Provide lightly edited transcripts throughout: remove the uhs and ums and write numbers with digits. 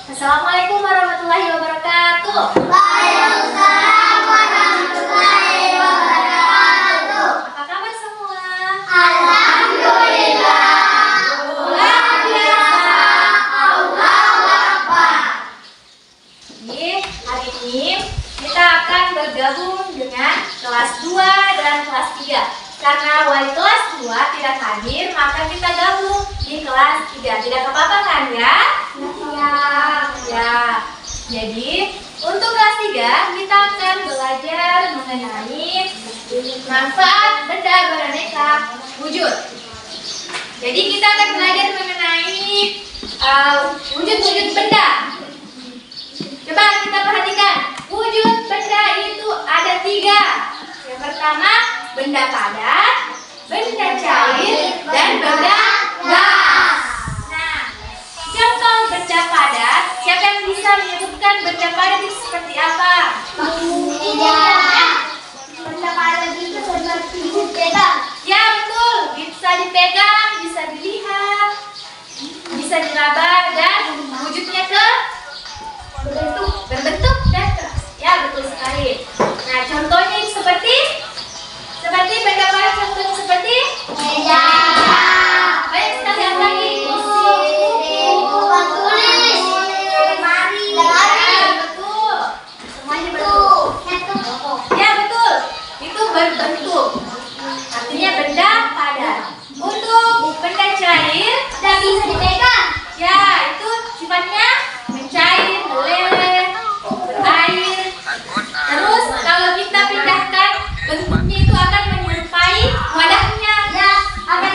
Assalamualaikum warahmatullahi wabarakatuh. Waalaikumsalam warahmatullahi wabarakatuh. Apa kabar semua? Alhamdulillah. Luar biasa. Allahu Akbar. Hari ini kita akan bergabung dengan kelas 2 dan kelas 3. Karena wali kelas 2 tidak hadir, maka kita gabung di kelas 3. Tidak apa-apa kan ya? Ya. Jadi, untuk kelas 3 kita akan belajar mengenai manfaat benda beraneka wujud. Jadi kita akan belajar mengenai wujud-wujud benda. Coba kita perhatikan, wujud benda itu ada 3. Yang pertama, benda padat, benda cair, dan benda gas. Nah, contoh benda padat, siapa yang bisa menyebutkan benda padat itu seperti apa? Benda padat itu seperti dipegang. Ya betul, bisa dipegang, bisa dilihat, bisa diraba, dan wujudnya berbentuk dan keras. Ya betul sekali. Nah contohnya itu seperti benda padat, contohnya seperti Meja. Baik, kita lihat lagi. Buku tulis. Lemari. Ya betul, semuanya betul. Ya betul, itu berbentuk. Artinya benda padat. Untuk benda cair, Tidak bisa dipegang. ya itu sifatnya mencair, meleleh, berair. Terus kalau kita pindahkan, bentuknya itu akan menyerupai wadahnya. Ya, akan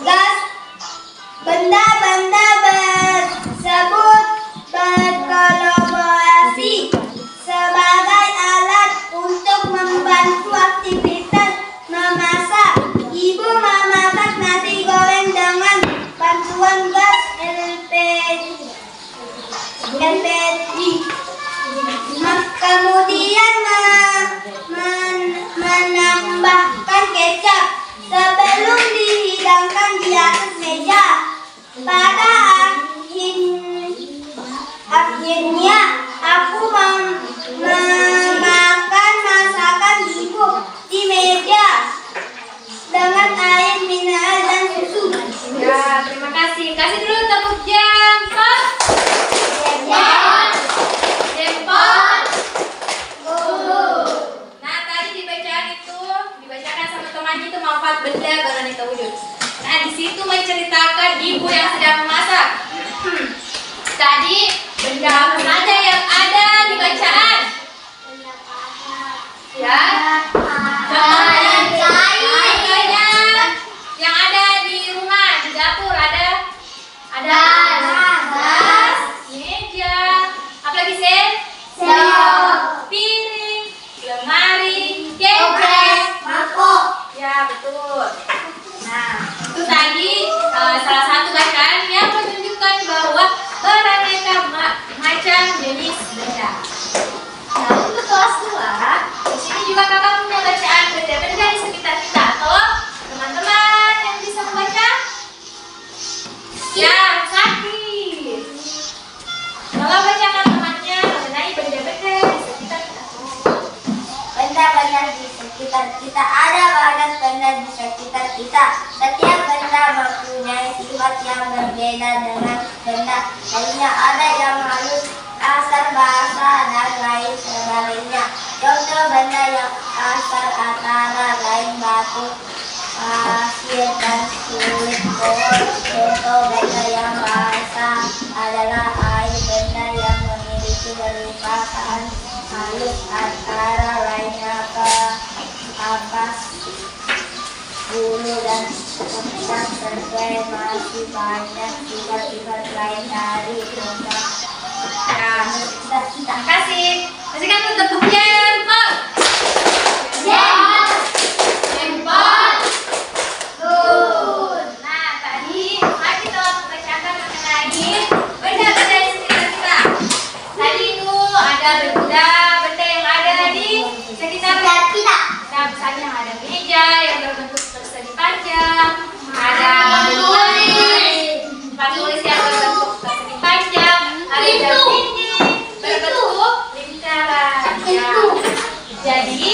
Gas. Benda-benda tersebut berkolaborasi sebagai alat untuk membantu aktivitas memasak. Ibu memasak nasi goreng dengan bantuan gas LPG. Kemudian menambahkan kecap sebelum dihidangkan di atas meja. Pada akhirnya aku memakan masakan ibu di meja dengan air mineral dan susu. Ya, terima kasih. Kasih dulu tepuk jempol. Jempol. Nah, tadi dibacakan sama temannya itu manfaat benda beraneka wujud. Nah, di situ menceritakan ibu yang sedang memasak. Tadi benda apa saja yang ada di bacaan? Ya. Contohnya yang ada di rumah, di dapur ada gas, meja, apa lagi Sen? Piring, lemari, kepres, mangkok. Ya betul. Nah itu tadi salah satu bacaan yang menunjukkan bahwa beraneka macam jenis benda. Nah untuk kelas 2, di sini juga kakak punya bacaan benda-benda di sekitar kita. Atau teman-teman yang bisa membaca? Ya, Sakti. Kalau bacakan temannya mengenai benda-benda di sekitar kita. Benda-benda di sekitar kita, ada banyak benda di sekitar kita. Setiap benda mempunyai sifat yang berbeda dengan benda lainnya. Ada yang halus, kasar, basah, dan lain sebagainya. Contoh benda yang kasar antara lain batu, pasir, dan kulit pohon. Contoh benda yang basah adalah air. Benda yang memiliki permukaan halus antara lainnya kapas, bulu, dan kertas. Sesuai masih banyak sifat-sifat lain dari benda. Ya, terima kasih. Kasihkan tuh tepuk jempol. Jempol. Good. Nah, tadi Maki telah membacakan mengenai benda-benda di sekitar kita. Tadi itu ada benda yang ada di sekitar kita. Nah, misalnya yang ada meja yang berbentuk persegi panjang, ada tempat tulis yang berbentuk persegi panjang, ada dinding berbentuk lingkaran. Ya. Jadi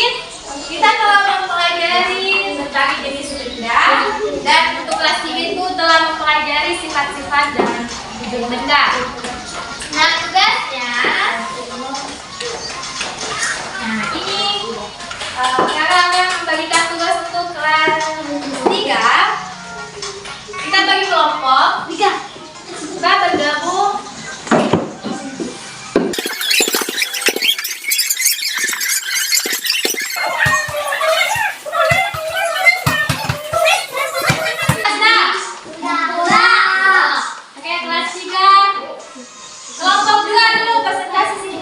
kita telah mempelajari tentang jenis benda, dan untuk kelas 3 itu telah mempelajari sifat-sifat dan wujud benda. Nah tugasnya, nah ini sekarang akan membagikan tugas untuk kelas 3. Kita bagi kelompok 3. Kita bergabung. Oke, kelas 3. Kelompok 2 dulu presentasi sini.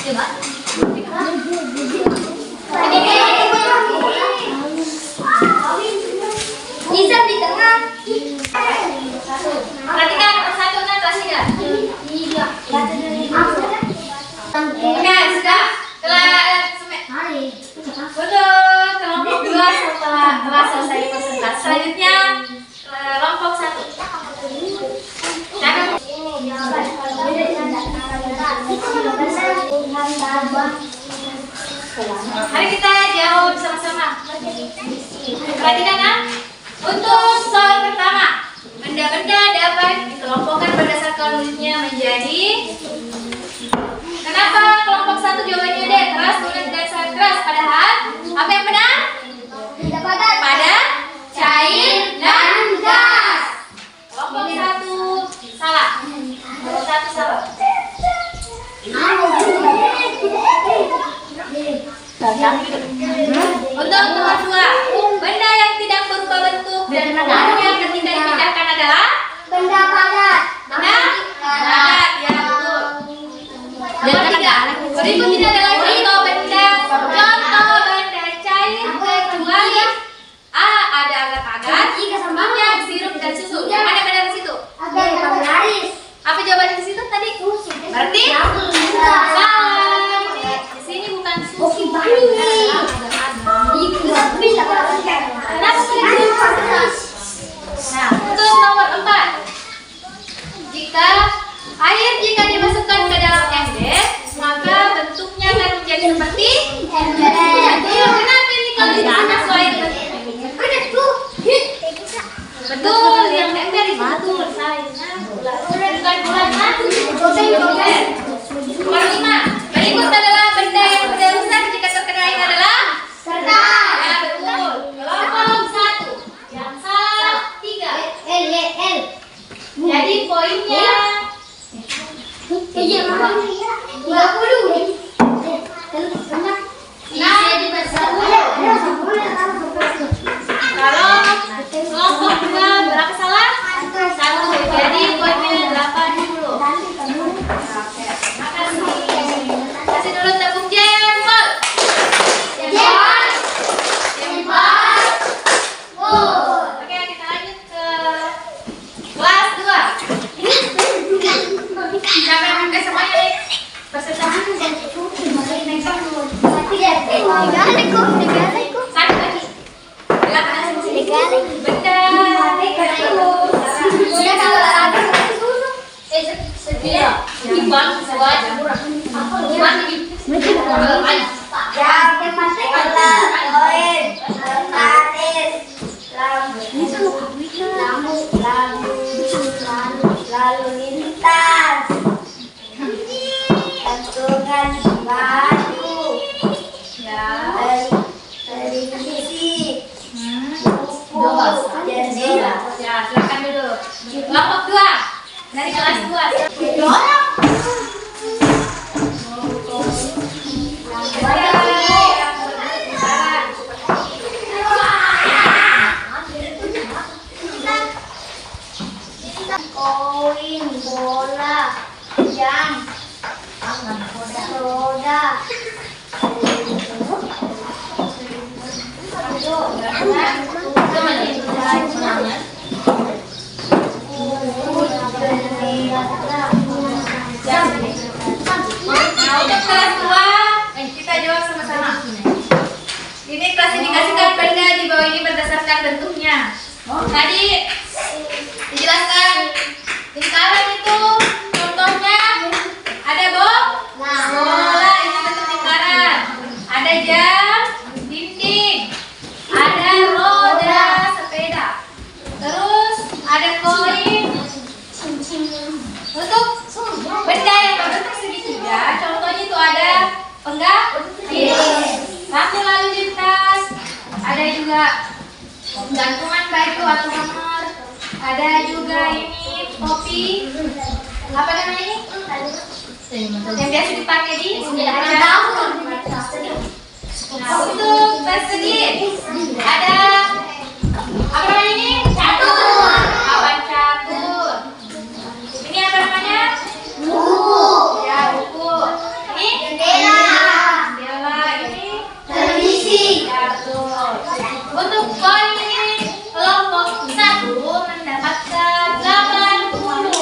Coba. Bisa di tengah. Perhatikan persatu dan kelas 3. Oke, sudah. Untuk kelompok 2 telah selesai presentasi. Selanjutnya kelompok 1. Mari kita jawab bersama-sama. Perhatikan ya. Untuk soal pertama, benda-benda dapat dikelompokkan berdasarkan wujudnya menjadi. Kenapa kelompok 1 jawabannya D, keras, bulat, dan sangat keras? Padahal apa yang benar? Padat, cair, dan gas. Kelompok 1 salah. Kelompok 1 salah. Untuk nomor 2, benda benda. Udah kalau ada lalu lintas, gantungan baju, televisi, buku, jendela. Ya, silakan dulu. Kelompok 2 dari kelas 2. Koin, bola, jam, roda, Nah, untuk kelas 2, kita jawab sama-sama. Ini klasifikasikan benda di bawah ini berdasarkan bentuknya. Tadi dijelaskan lingkaran itu contohnya ada bola, itu bentuk lingkaran. Ada jam, dinding, ada roda sepeda. Terus ada koin. Untuk benda yang berbentuk segitiga, contohnya itu ada lampu lalu lintas, ada juga gantungan baju atau nomor, ada juga ini topi, apa namanya ini? Yang biasa dipakai di Nah, untuk persegi ada apa namanya ini? Catur, awan catur. Ini apa namanya? Buku. Ya, buku. Ini jendela. Ini televisi. ya, betul. Untuk koin ini kelompok 1 mendapatkan 80.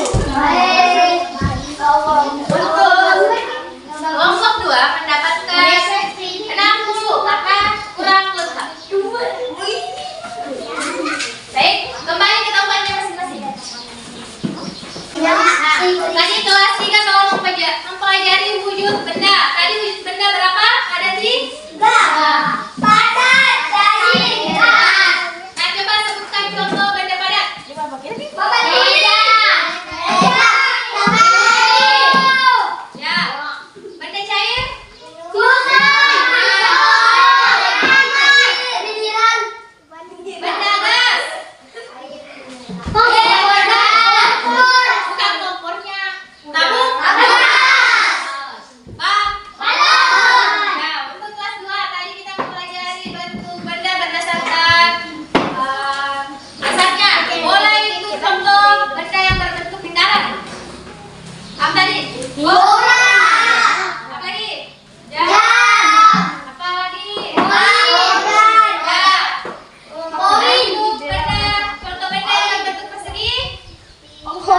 Kelompok 2 mendapatkan 60 karena kurang lengkap. Baik, kembali ke tempatnya masing-masing. Nah, tadi kelas 3 kalau mempelajari wujud benda. Tadi wujud benda berapa? Ada 3. Padat dari gelas. Nah, coba sebutkan contoh benda padat. Ya. Benda cair? Benda gas? Bukan kompornya. Tabung? Nah, untuk kelas 2 tadi kita mempelajari bentuk benda berdasarkan dasarnya. Bola itu contoh benda yang berbentuk lingkaran. Apa tadi? Bola. Apa lagi? Jam. Apa lagi? Ya. Untuk benda, contoh benda yang berbentuk persegi. Apa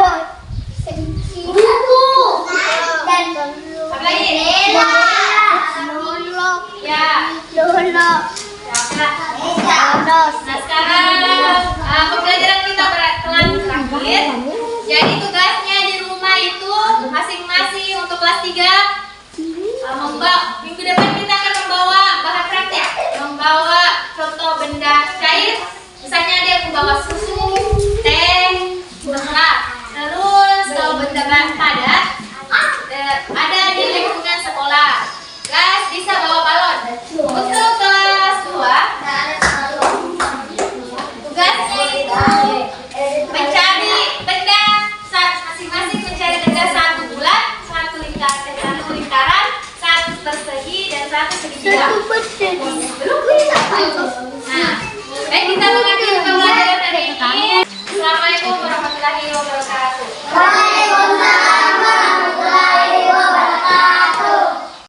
lagi? Ya. Nah, sekarang pembelajaran kita telah berakhir. Jadi tugasnya di rumah itu masing-masing untuk kelas 3 minggu depan kita akan membawa bahan praktik, membawa contoh benda cair. Misalnya ada yang membawa susu, teh, gula. Terus kalau benda padat ada di lingkungan sekolah. Guys, bisa bawa balon. Untuk kelas 2 tugasnya itu mencari benda masing-masing, mencari benda 1 bulat, 1 lingkaran, 1 persegi dan 1 segitiga. Nah, baik, kita mengakhiri pembelajaran hari ini. Assalamualaikum warahmatullahi wabarakatuh.